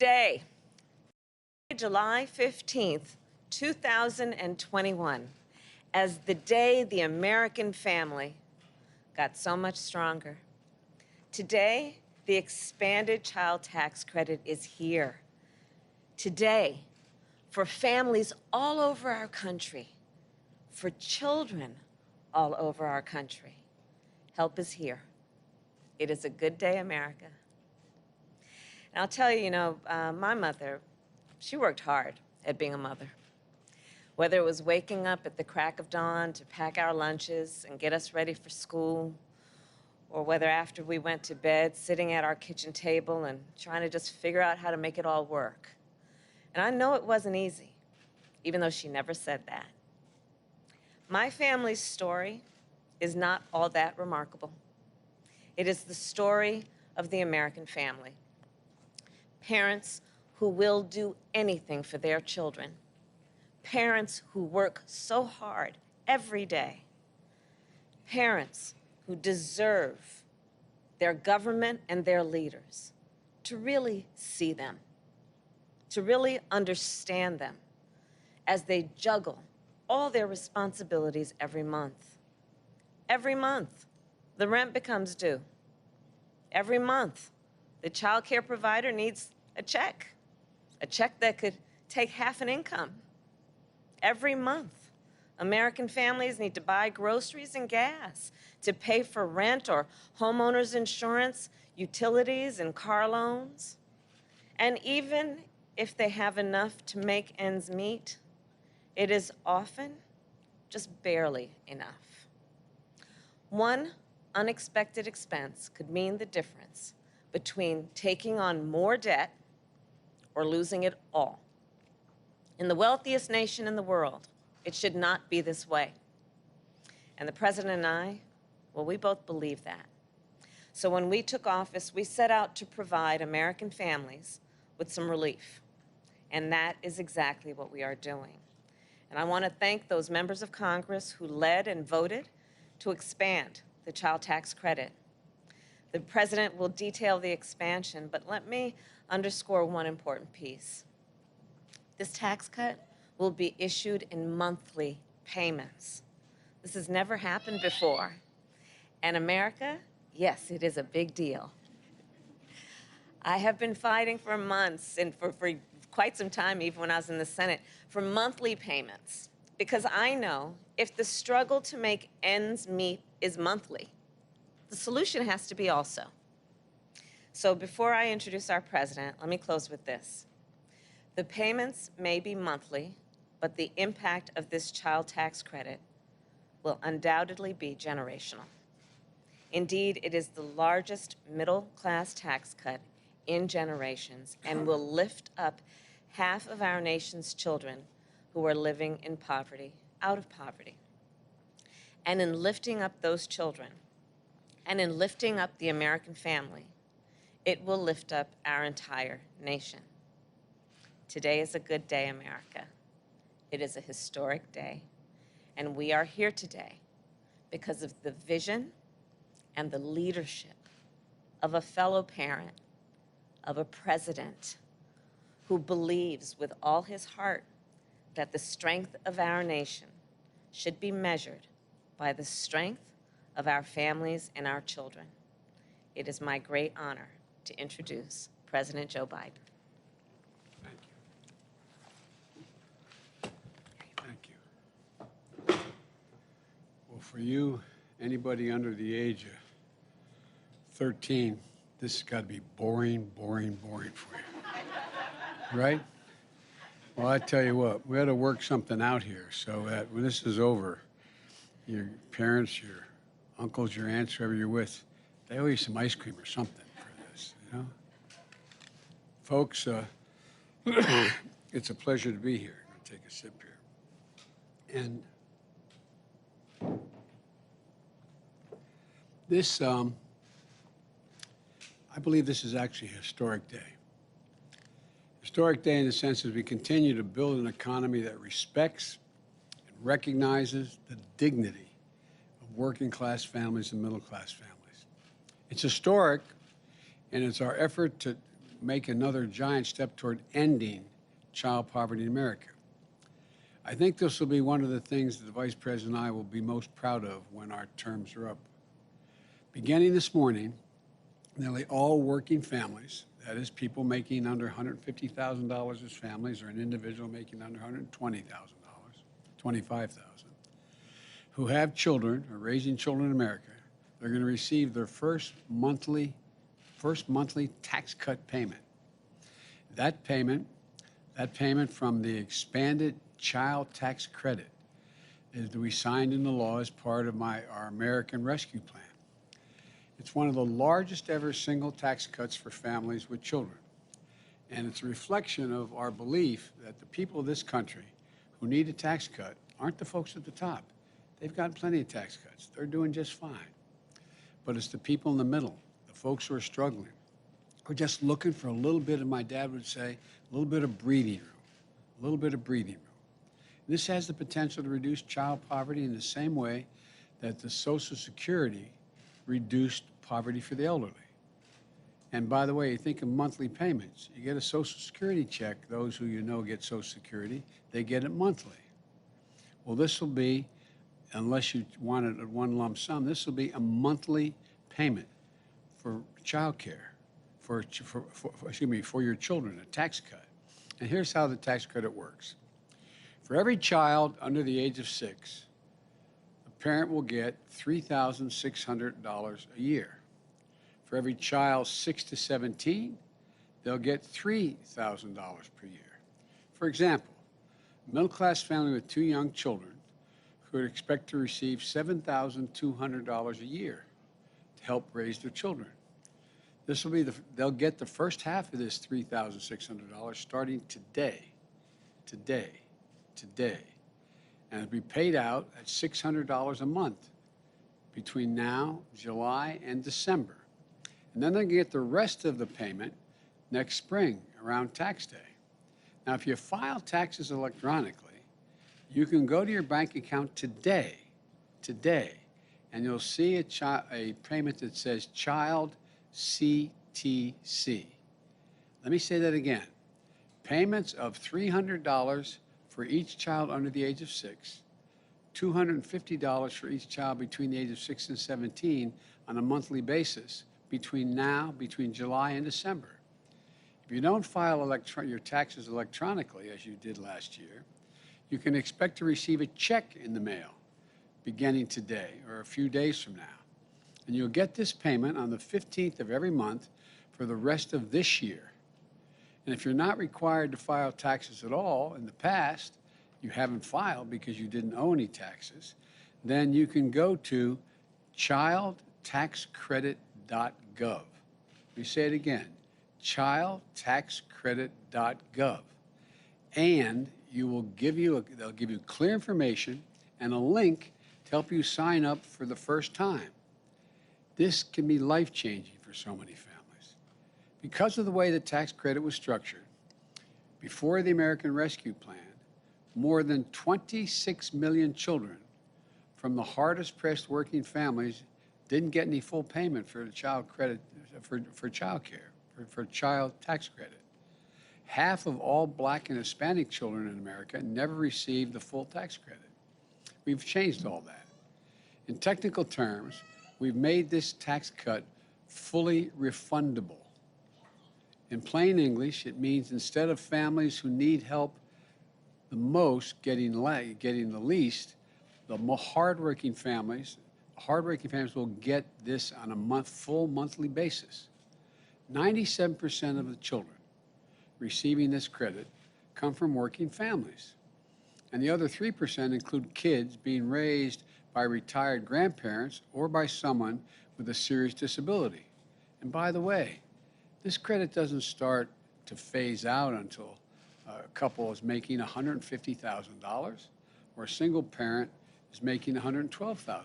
Day, July 15th, 2021, as the day the American family got so much stronger. Today, the expanded child tax credit is here. Today, for families all over our country, for children all over our country, help is here. It is a good day, America. And I'll tell you, my mother, she worked hard at being a mother. Whether it was waking up at the crack of dawn to pack our lunches and get us ready for school, or whether after we went to bed, sitting at our kitchen table and trying to just figure out how to make it all work. And I know it wasn't easy, even though she never said that. My family's story is not all that remarkable. It is the story of the American family. Parents who will do anything for their children. Parents who work so hard every day. Parents who deserve their government and their leaders to really see them, to really understand them as they juggle all their responsibilities every month. Every month, the rent becomes due. Every month, the child care provider needs a check that could take half an income. Every month, American families need to buy groceries and gas to pay for rent or homeowners insurance, utilities and car loans. And even if they have enough to make ends meet, it is often just barely enough. One unexpected expense could mean the difference between taking on more debt or losing it all. In the wealthiest nation in the world, it should not be this way. And the president and I, well, we both believe that. So when we took office, we set out to provide American families with some relief. And that is exactly what we are doing. And I want to thank those members of Congress who led and voted to expand the child tax credit. The president will detail the expansion, but let me underscore one important piece. This tax cut will be issued in monthly payments. This has never happened before. And America, yes, it is a big deal. I have been fighting for months and for quite some time, even when I was in the Senate, for monthly payments, because I know if the struggle to make ends meet is monthly, the solution has to be also. So before I introduce our president, let me close with this. The payments may be monthly, but the impact of this child tax credit will undoubtedly be generational. Indeed, it is the largest middle-class tax cut in generations and will lift up half of our nation's children who are living in poverty, out of poverty. And in lifting up those children, and in lifting up the American family, it will lift up our entire nation. Today is a good day, America. It is a historic day, and we are here today because of the vision and the leadership of a fellow parent, of a president who believes with all his heart that the strength of our nation should be measured by the strength of our families and our children. It is my great honor to introduce President Joe Biden. Thank you. Well, for you, anybody under the age of 13, this has got to be boring, boring, boring for you. Right? Well, I tell you what, we had to work something out here so that when this is over, your parents, your uncles, your aunts, whoever you're with, they owe you some ice cream or something for this, you know? Folks, it's a pleasure to be here. I'm going to take a sip here. And this, I believe this is actually a historic day. Historic day in the sense that we continue to build an economy that respects and recognizes the dignity of working-class families and middle-class families. It's historic, and it's our effort to make another giant step toward ending child poverty in America. I think this will be one of the things that the Vice President and I will be most proud of when our terms are up. Beginning this morning, nearly all working families, that is, people making under $150,000 as families, or an individual making under $120,000, $25,000, who have children or raising children in America, they're going to receive their first monthly tax cut payment. That payment from the expanded child tax credit is to be signed into law as part of our American Rescue Plan. It's one of the largest ever single tax cuts for families with children. And it's a reflection of our belief that the people of this country who need a tax cut aren't the folks at the top. They've got plenty of tax cuts. They're doing just fine. But it's the people in the middle, the folks who are struggling, who are just looking for a little bit of, my dad would say, a little bit of breathing room, a little bit of breathing room. This has the potential to reduce child poverty in the same way that the Social Security reduced poverty for the elderly. And by the way, you think of monthly payments. You get a Social Security check, those who you know get Social Security, they get it monthly. Well, this will be, unless you want it at one lump sum, this will be a monthly payment for child care, for your children, a tax cut. And here's how the tax credit works. For every child under the age of 6, the parent will get $3,600 a year. For every child 6 to 17, they'll get $3,000 per year. For example, a middle-class family with 2 young children could expect to receive $7,200 a year to help raise their children. This will be they'll get the first half of this $3,600 starting today. And it'll be paid out at $600 a month between now, July, and December. And then they'll get the rest of the payment next spring around tax day. Now, if you file taxes electronically, you can go to your bank account today, and you'll see a payment that says Child CTC. Let me say that again. Payments of $300 for each child under the age of 6, $250 for each child between the age of 6 and 17 on a monthly basis between July and December. If you don't file your taxes electronically, as you did last year, you can expect to receive a check in the mail beginning today or a few days from now. And you'll get this payment on the 15th of every month for the rest of this year. And if you're not required to file taxes at all in the past, you haven't filed because you didn't owe any taxes, then you can go to childtaxcredit.gov. Let me say it again, childtaxcredit.gov. And they'll give you clear information and a link to help you sign up for the first time. This can be life-changing for so many families. Because of the way the tax credit was structured, before the American Rescue Plan, more than 26 million children from the hardest-pressed working families didn't get any full payment for the child credit, for child care, for child tax credit. Half of all Black and Hispanic children in America never received the full tax credit. We've changed all that. In technical terms, we've made this tax cut fully refundable. In plain English, it means instead of families who need help the most getting the least, the more hardworking families will get this on a full monthly basis. 97% of the children receiving this credit come from working families. And the other 3% include kids being raised by retired grandparents or by someone with a serious disability. And by the way, this credit doesn't start to phase out until a couple is making $150,000 or a single parent is making $112,000.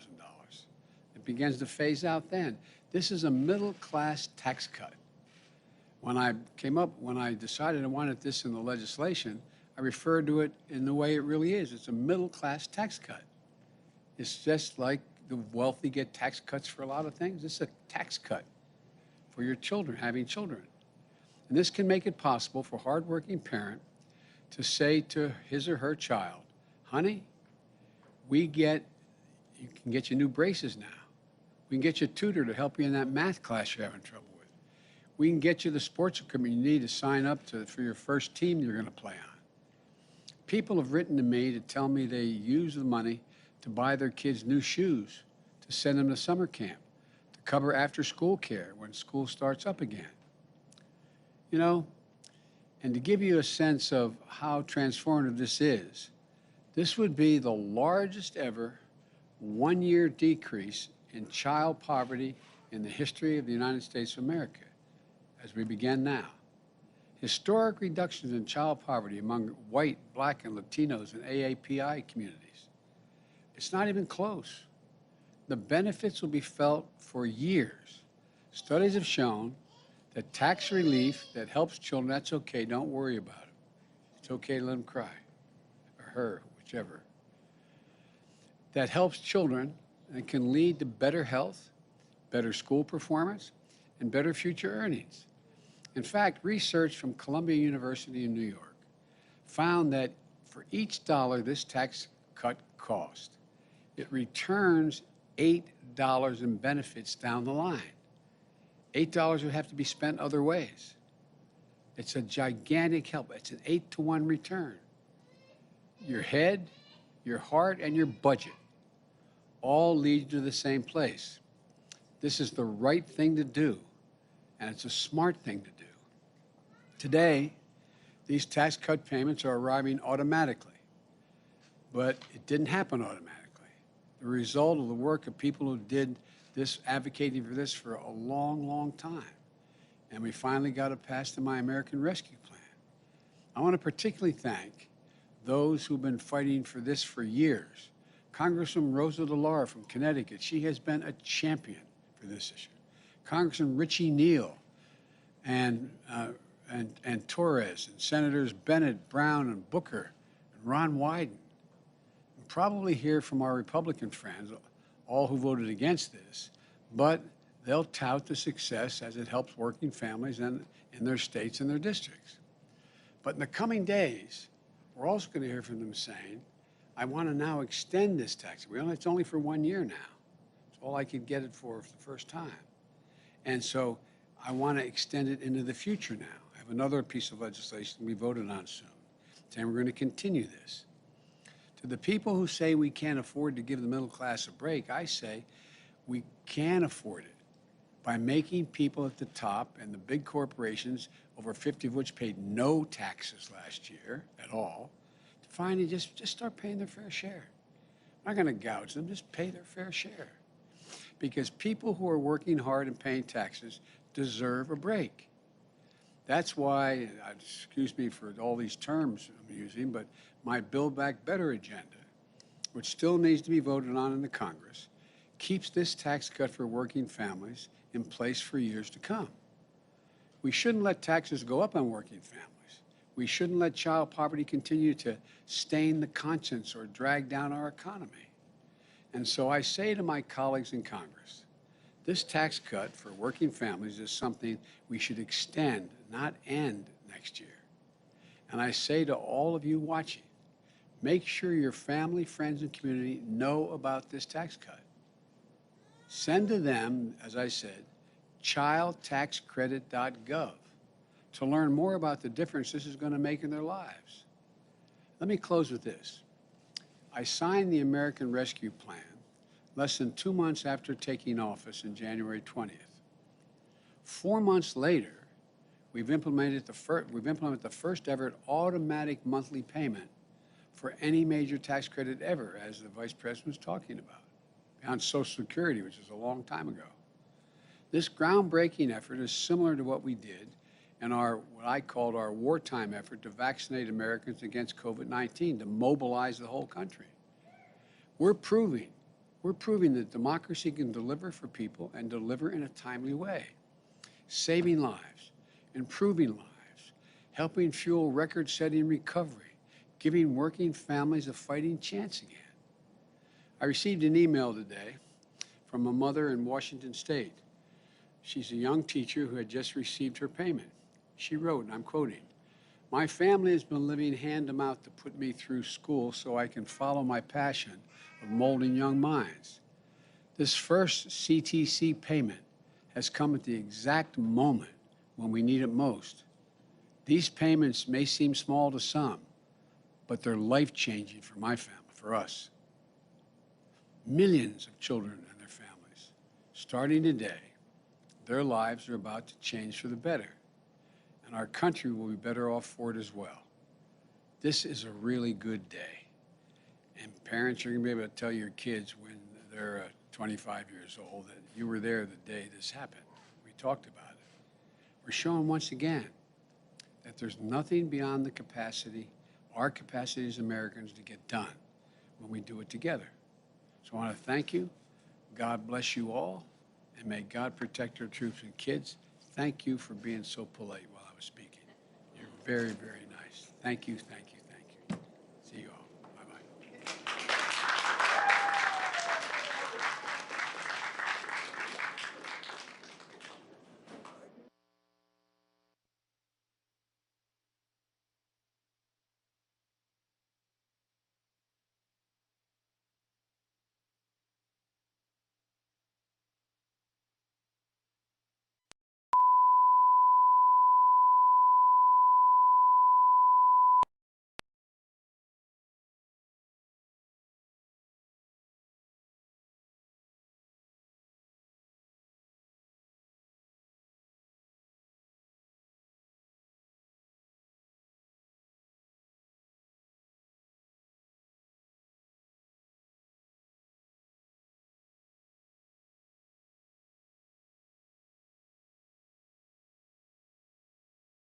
It begins to phase out then. This is a middle-class tax cut. When I decided I wanted this in the legislation, I referred to it in the way it really is. It's a middle-class tax cut. It's just like the wealthy get tax cuts for a lot of things. It's a tax cut for your children, having children. And this can make it possible for a hardworking parent to say to his or her child, honey, you can get you new braces now. We can get you a tutor to help you in that math class you're having trouble with. We can get you the sports equipment you need to sign up for your first team you're going to play on. People have written to me to tell me they use the money to buy their kids new shoes, to send them to summer camp, to cover after-school care when school starts up again. You know, and to give you a sense of how transformative this would be the largest ever one-year decrease in child poverty in the history of the United States of America, as we begin now. Historic reductions in child poverty among white, black, and Latinos and AAPI communities. It's not even close. The benefits will be felt for years. Studies have shown that tax relief that helps children, that's okay, don't worry about it. It's okay to let them cry, or her, whichever. That helps children and can lead to better health, better school performance, and better future earnings. In fact, research from Columbia University in New York found that for each dollar this tax cut cost, it returns $8 in benefits down the line. $8 would have to be spent other ways. It's a gigantic help. It's an 8-to-1 return. Your head, your heart, and your budget all lead you to the same place. This is the right thing to do, and it's a smart thing to do. Today, these tax cut payments are arriving automatically, but it didn't happen automatically. The result of the work of people who did this, advocating for this for a long, long time. And we finally got it passed in my American Rescue Plan. I want to particularly thank those who've been fighting for this for years. Congresswoman Rosa DeLauro from Connecticut, she has been a champion for this issue. Congressman Richie Neal and Torres, and Senators Bennett, Brown, and Booker, and Ron Wyden. We'll probably hear from our Republican friends, all who voted against this, but they'll tout the success as it helps working families in their states and their districts. But in the coming days, we're also going to hear from them saying, I want to now extend this tax. It's only for 1 year now. It's all I could get it for the first time. And so I want to extend it into the future now. I have another piece of legislation we voted on soon, saying we're going to continue this. To the people who say we can't afford to give the middle class a break, I say we can afford it by making people at the top and the big corporations, over 50 of which paid no taxes last year at all, to finally just start paying their fair share. I'm not going to gouge them, just pay their fair share. Because people who are working hard and paying taxes deserve a break. That's why, excuse me for all these terms I'm using, but my Build Back Better agenda, which still needs to be voted on in the Congress, keeps this tax cut for working families in place for years to come. We shouldn't let taxes go up on working families. We shouldn't let child poverty continue to stain the conscience or drag down our economy. And so I say to my colleagues in Congress, this tax cut for working families is something we should extend, not end next year. And I say to all of you watching, make sure your family, friends, and community know about this tax cut. Send to them, as I said, childtaxcredit.gov to learn more about the difference this is going to make in their lives. Let me close with this. I signed the American Rescue Plan less than 2 months after taking office in January 20th. 4 months later, we've implemented the first ever automatic monthly payment for any major tax credit ever, as the Vice President was talking about, beyond Social Security, which is a long time ago. This groundbreaking effort is similar to what we did in what I called our wartime effort to vaccinate Americans against COVID-19, to mobilize the whole country. We're proving that democracy can deliver for people and deliver in a timely way, saving lives, improving lives, helping fuel record-setting recovery, giving working families a fighting chance again. I received an email today from a mother in Washington State. She's a young teacher who had just received her payment. She wrote, and I'm quoting, "My family has been living hand to mouth to put me through school so I can follow my passion of molding young minds. This first CTC payment has come at the exact moment when we need it most. These payments may seem small to some, but they're life-changing for my family, for us. Millions of children and their families, starting today, their lives are about to change for the better, and our country will be better off for it as well. This is a really good day, and parents are going to be able to tell your kids when they're 25 years old that you were there the day this happened. We talked about it. We're showing once again that there's nothing beyond the capacity, our capacity as Americans, to get done when we do it together. So I want to thank you. God bless you all, and may God protect our troops and kids. Thank you for being so polite while I was speaking. You're very, very nice. Thank you, thank you.